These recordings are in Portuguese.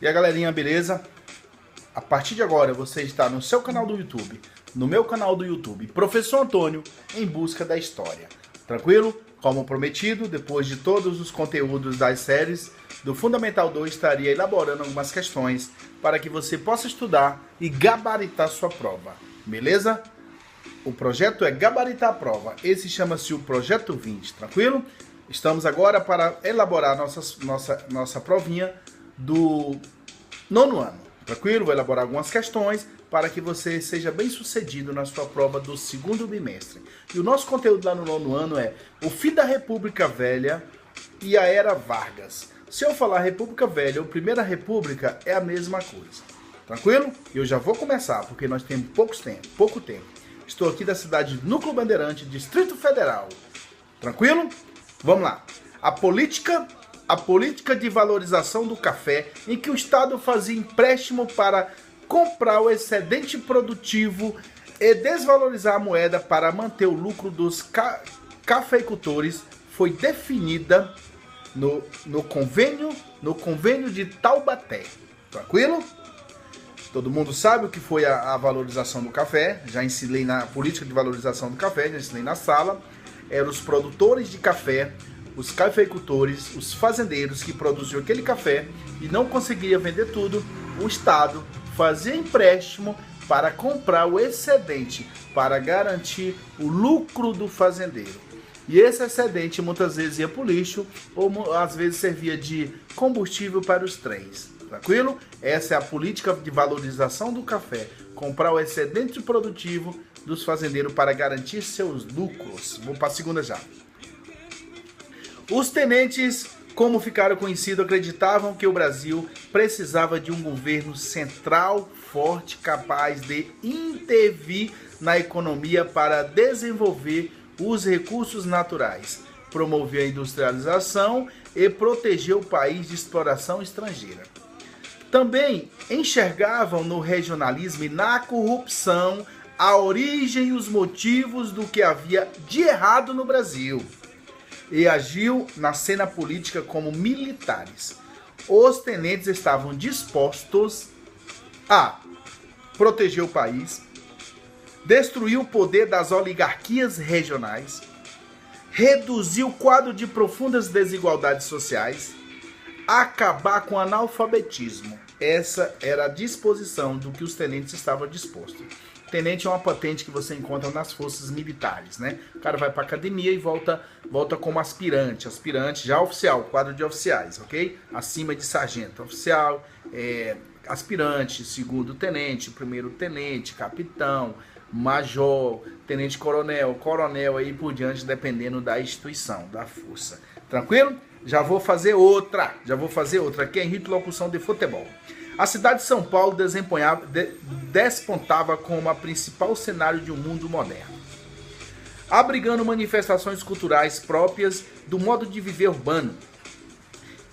E a galerinha, beleza? A partir de agora você está no seu canal do YouTube, no meu canal do YouTube, Professor Antônio, em busca da história. Tranquilo? Como prometido, depois de todos os conteúdos das séries do Fundamental 2, estaria elaborando algumas questões para que você possa estudar e gabaritar sua prova. Beleza? O projeto é gabaritar a prova. Esse chama-se o Projeto 20, tranquilo? Estamos agora para elaborar nossa provinha do nono ano. Tranquilo? Vou elaborar algumas questões para que você seja bem sucedido na sua prova do segundo bimestre. E o nosso conteúdo lá no nono ano é o fim da República Velha e a Era Vargas. Se eu falar República Velha ou Primeira República, é a mesma coisa. Tranquilo? Eu já vou começar, porque nós temos pouco tempo. Estou aqui da cidade de Núcleo Bandeirante, Distrito Federal. Tranquilo? Vamos lá. A política de valorização do café, em que o Estado fazia empréstimo para comprar o excedente produtivo e desvalorizar a moeda para manter o lucro dos cafeicultores, foi definida no convênio de Taubaté. Tranquilo? Todo mundo sabe o que foi a valorização do café. Já ensinei na política de valorização do café, já ensinei na sala. Eram os produtores de café, os cafeicultores, os fazendeiros que produziam aquele café e não conseguia vender tudo. O Estado fazia empréstimo para comprar o excedente, para garantir o lucro do fazendeiro. E esse excedente muitas vezes ia para o lixo ou às vezes servia de combustível para os trens. Tranquilo? Essa é a política de valorização do café. Comprar o excedente produtivo dos fazendeiros para garantir seus lucros. Vou para a segunda já. Os tenentes, como ficaram conhecidos, acreditavam que o Brasil precisava de um governo central forte, capaz de intervir na economia para desenvolver os recursos naturais, promover a industrialização e proteger o país de exploração estrangeira. Também enxergavam no regionalismo e na corrupção a origem e os motivos do que havia de errado no Brasil e agiu na cena política como militares. Os tenentes estavam dispostos a proteger o país, destruir o poder das oligarquias regionais, reduzir o quadro de profundas desigualdades sociais, acabar com o analfabetismo. Essa era a disposição do que os tenentes estavam dispostos. Tenente é uma patente que você encontra nas forças militares, né? O cara vai para academia e volta como aspirante já oficial, quadro de oficiais, ok? Acima de sargento oficial, aspirante, segundo tenente, primeiro tenente, capitão, major, tenente coronel aí por diante, dependendo da instituição, da força. Tranquilo? Já vou fazer outra, que é em rito locução de futebol. A cidade de São Paulo despontava como a principal cenário de um mundo moderno, abrigando manifestações culturais próprias do modo de viver urbano.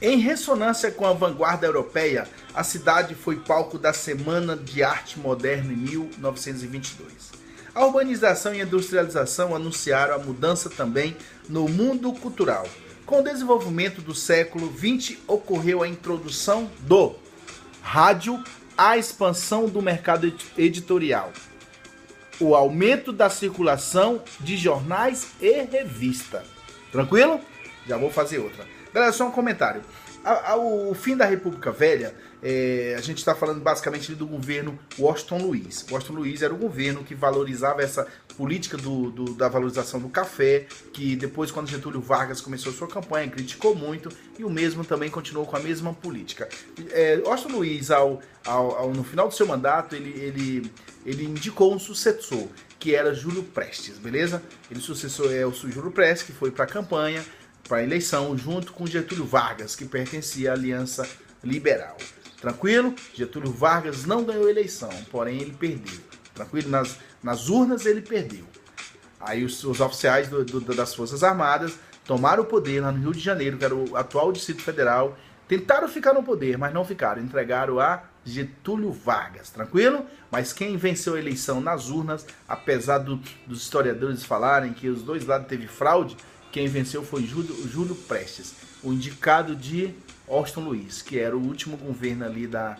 Em ressonância com a vanguarda europeia, a cidade foi palco da Semana de Arte Moderna em 1922. A urbanização e a industrialização anunciaram a mudança também no mundo cultural. Com o desenvolvimento do século XX, ocorreu a introdução do rádio, a expansão do mercado editorial, o aumento da circulação de jornais e revistas. Tranquilo? Já vou fazer outra. Galera, só um comentário. O fim da República Velha, a gente está falando basicamente do governo Washington Luiz. Washington Luiz era o governo que valorizava essa política da valorização do café, que depois, quando Getúlio Vargas começou sua campanha, criticou muito, e o mesmo também continuou com a mesma política. Washington Luiz, no final do seu mandato, ele indicou um sucessor, que era Júlio Prestes, beleza? Ele sucessor o Júlio Prestes, que foi para a campanha, para a eleição, junto com Getúlio Vargas, que pertencia à Aliança Liberal. Tranquilo? Getúlio Vargas não ganhou a eleição, porém ele perdeu. Tranquilo? Nas urnas ele perdeu. Aí os oficiais das Forças Armadas tomaram o poder lá no Rio de Janeiro, que era o atual Distrito Federal, tentaram ficar no poder, mas não ficaram. Entregaram a Getúlio Vargas, tranquilo? Mas quem venceu a eleição nas urnas, apesar dos historiadores falarem que os dois lados teve fraude, quem venceu foi Júlio Prestes, o indicado de Washington Luiz, que era o último governo ali da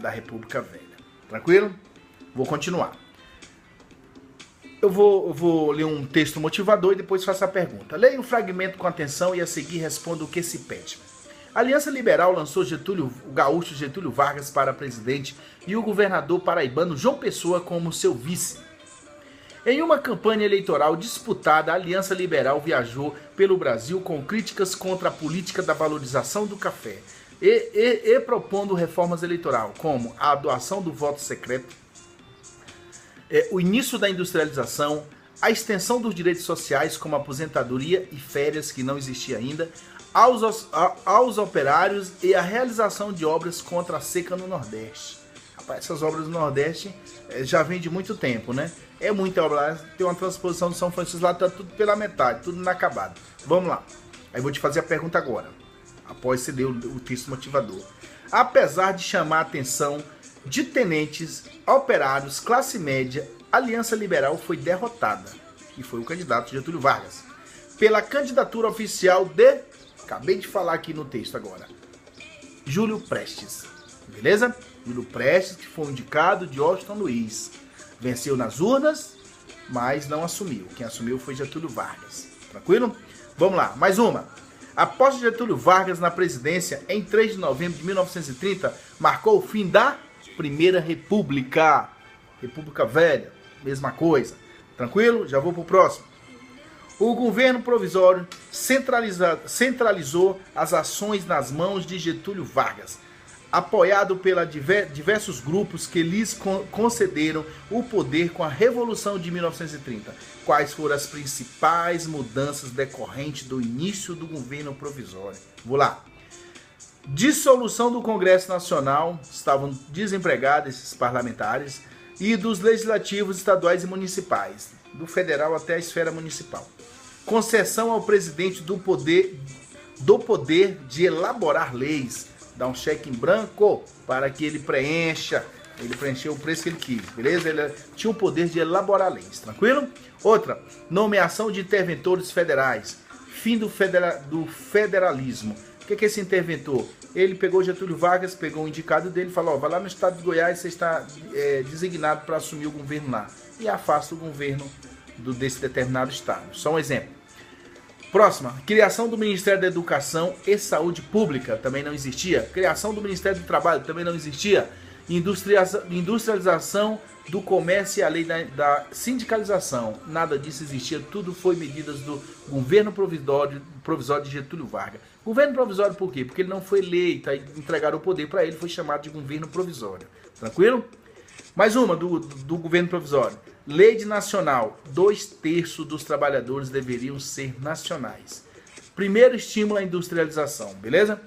República Velha. Tranquilo? Vou continuar. Eu vou ler um texto motivador e depois faço a pergunta. Leia o fragmento com atenção e a seguir responda o que se pede. A Aliança Liberal lançou o gaúcho Getúlio Vargas para presidente e o governador paraibano João Pessoa como seu vice. Em uma campanha eleitoral disputada, a Aliança Liberal viajou pelo Brasil com críticas contra a política da valorização do café e propondo reformas eleitorais, como a doação do voto secreto, o início da industrialização, a extensão dos direitos sociais, como aposentadoria e férias, que não existia ainda, aos operários e a realização de obras contra a seca no Nordeste. Rapaz, essas obras no Nordeste já vem de muito tempo, né? É muita obra lá, tem uma transposição de São Francisco lá, tá tudo pela metade, tudo inacabado. Vamos lá. Aí vou te fazer a pergunta agora, após você ler o texto motivador. Apesar de chamar a atenção de tenentes, operários, classe média, a Aliança Liberal foi derrotada, e foi o candidato Getúlio Vargas, pela candidatura oficial de, acabei de falar aqui no texto agora, Júlio Prestes, beleza? Júlio Prestes, que foi indicado de Washington Luiz, venceu nas urnas, mas não assumiu, quem assumiu foi Getúlio Vargas, tranquilo? Vamos lá, mais uma. A posse de Getúlio Vargas na presidência em 3 de novembro de 1930 marcou o fim da Primeira República. República Velha, mesma coisa. Tranquilo? Já vou pro próximo. O governo provisório centralizou as ações nas mãos de Getúlio Vargas, apoiado por diversos grupos que lhes concederam o poder com a Revolução de 1930. Quais foram as principais mudanças decorrentes do início do governo provisório? Vou lá. Dissolução do Congresso Nacional, estavam desempregados esses parlamentares, e dos legislativos estaduais e municipais, do federal até a esfera municipal. Concessão ao presidente do poder de elaborar leis, dar um cheque em branco para que ele preencheu o preço que ele quis, beleza? Ele tinha o poder de elaborar leis, tranquilo? Outra, nomeação de interventores federais, fim do federalismo. O que é esse interventor? Ele pegou Getúlio Vargas, pegou o indicado dele e falou, ó, vai lá no estado de Goiás, você está designado para assumir o governo lá. E afasta o governo desse determinado estado. Só um exemplo. Próxima, criação do Ministério da Educação e Saúde Pública, também não existia. Criação do Ministério do Trabalho, também não existia. Industrialização do comércio e a lei da sindicalização, nada disso existia, tudo foi medidas do governo provisório de Getúlio Vargas. Governo provisório por quê? Porque ele não foi eleito, aí entregaram o poder para ele, foi chamado de governo provisório. Tranquilo? Mais uma do governo provisório. Lei de nacional, 2/3 dos trabalhadores deveriam ser nacionais. Primeiro estímulo à industrialização, beleza?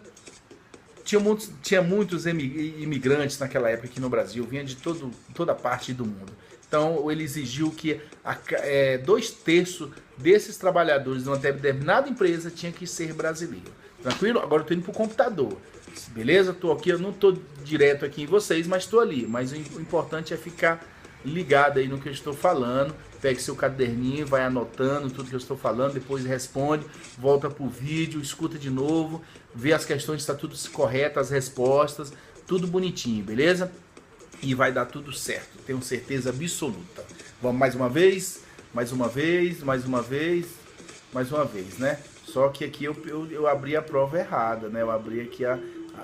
Tinha muitos imigrantes naquela época aqui no Brasil, vinha de toda parte do mundo. Então ele exigiu que 2/3 desses trabalhadores de uma determinada empresa tinha que ser brasileiro. Tranquilo? Agora eu estou indo para o computador. Beleza? Estou aqui, eu não estou direto aqui em vocês, mas estou ali. Mas o importante é ficar ligado aí no que eu estou falando. Pegue seu caderninho, vai anotando tudo que eu estou falando, depois responde, volta para o vídeo, escuta de novo, vê as questões se está tudo correto, as respostas, tudo bonitinho, beleza? E vai dar tudo certo, tenho certeza absoluta. Vamos mais uma vez, mais uma vez, mais uma vez, mais uma vez, né? Só que aqui eu abri a prova errada, né? Eu abri aqui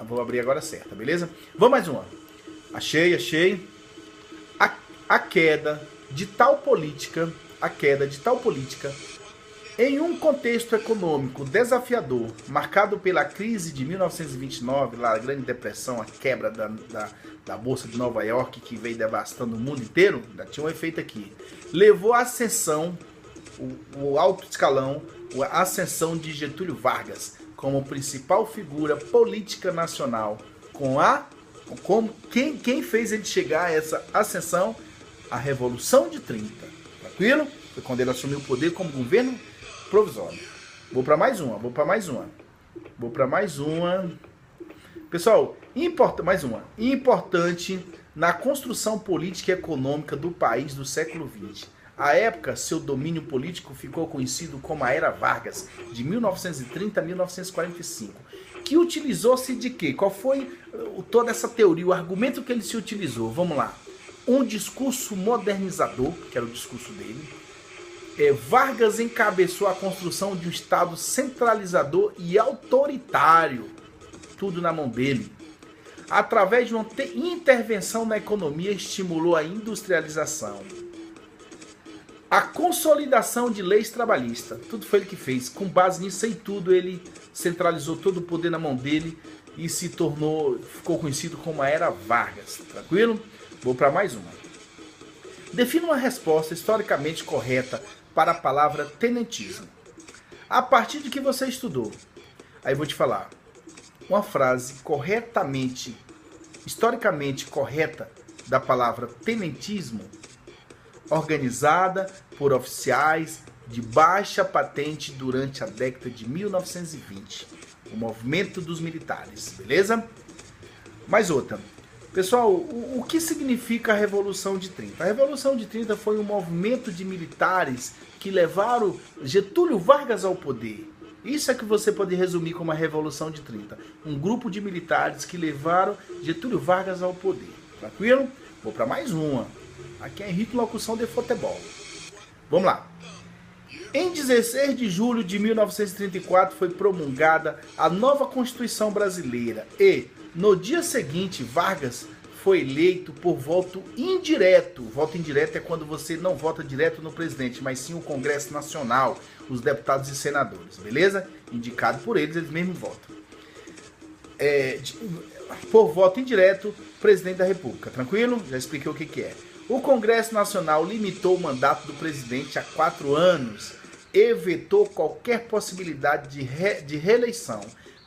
vou abrir agora certa, beleza? Vamos mais uma. Achei. A queda de tal política, em um contexto econômico desafiador, marcado pela crise de 1929, lá a Grande Depressão, a quebra da Bolsa de Nova York, que veio devastando o mundo inteiro, ainda tinha um efeito aqui, levou à ascensão, o alto escalão, a ascensão de Getúlio Vargas como principal figura política nacional, quem fez ele chegar a essa ascensão? A Revolução de 30, tranquilo? Foi quando ele assumiu o poder como governo provisório. Vou para mais uma. Pessoal, mais uma. Importante na construção política e econômica do país do século XX. À época, seu domínio político ficou conhecido como a Era Vargas, de 1930 a 1945. que utilizou-se de quê? Qual foi toda essa teoria, o argumento que ele se utilizou? Vamos lá. Um discurso modernizador, que era o discurso dele. Vargas encabeçou a construção de um Estado centralizador e autoritário. Tudo na mão dele. Através de uma intervenção na economia, estimulou a industrialização. A consolidação de leis trabalhistas. Tudo foi ele que fez. Com base nisso aí tudo, ele centralizou todo o poder na mão dele e ficou conhecido como a Era Vargas. Tranquilo? Vou para mais uma. Defina uma resposta historicamente correta para a palavra tenentismo. A partir de que você estudou. Aí eu vou te falar. Uma frase historicamente correta da palavra tenentismo, organizada por oficiais de baixa patente durante a década de 1920. O movimento dos militares, beleza? Mais outra. Pessoal, o que significa a Revolução de 30? A Revolução de 30 foi um movimento de militares que levaram Getúlio Vargas ao poder. Isso é que você pode resumir como a Revolução de 30. Um grupo de militares que levaram Getúlio Vargas ao poder. Tranquilo? Vou para mais uma. Aqui é Henrique Locução de Futebol. Vamos lá. Em 16 de julho de 1934 foi promulgada a nova Constituição Brasileira e, no dia seguinte, Vargas foi eleito por voto indireto. Voto indireto é quando você não vota direto no presidente, mas sim o Congresso Nacional, os deputados e senadores, beleza? Indicado por eles mesmos votam. Por voto indireto, presidente da República, tranquilo? Já expliquei o que é. O Congresso Nacional limitou o mandato do presidente a 4 anos e vetou qualquer possibilidade de reeleição.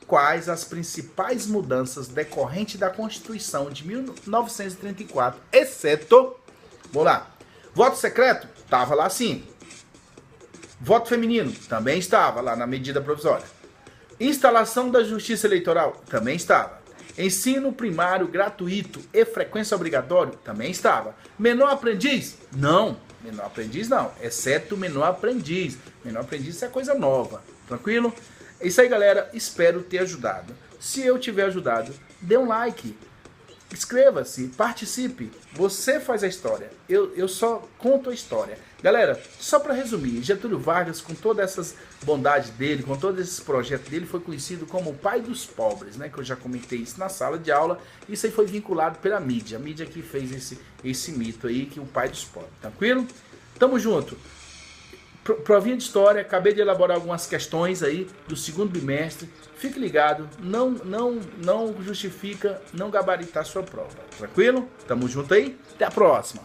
Quais as principais mudanças decorrentes da Constituição de 1934, exceto, vamos lá, voto secreto? Estava lá sim. Voto feminino? Também estava lá na medida provisória. Instalação da Justiça Eleitoral? Também estava. Ensino primário gratuito e frequência obrigatória? Também estava. Menor aprendiz? Não. Menor aprendiz não, exceto menor aprendiz. Menor aprendiz é coisa nova, tranquilo? É isso aí, galera, espero ter ajudado. Se eu tiver ajudado, dê um like, inscreva-se, participe. Você faz a história, eu só conto a história. Galera, só para resumir, Getúlio Vargas, com todas essas bondades dele, com todos esses projetos dele, foi conhecido como o pai dos pobres, né? Que eu já comentei isso na sala de aula. Isso aí foi vinculado pela mídia, a mídia que fez esse mito aí, que é o pai dos pobres, tranquilo? Tamo junto. Provinha de história, acabei de elaborar algumas questões aí do segundo bimestre. Fique ligado, não justifica não gabaritar sua prova, tranquilo? Tamo junto aí, até a próxima.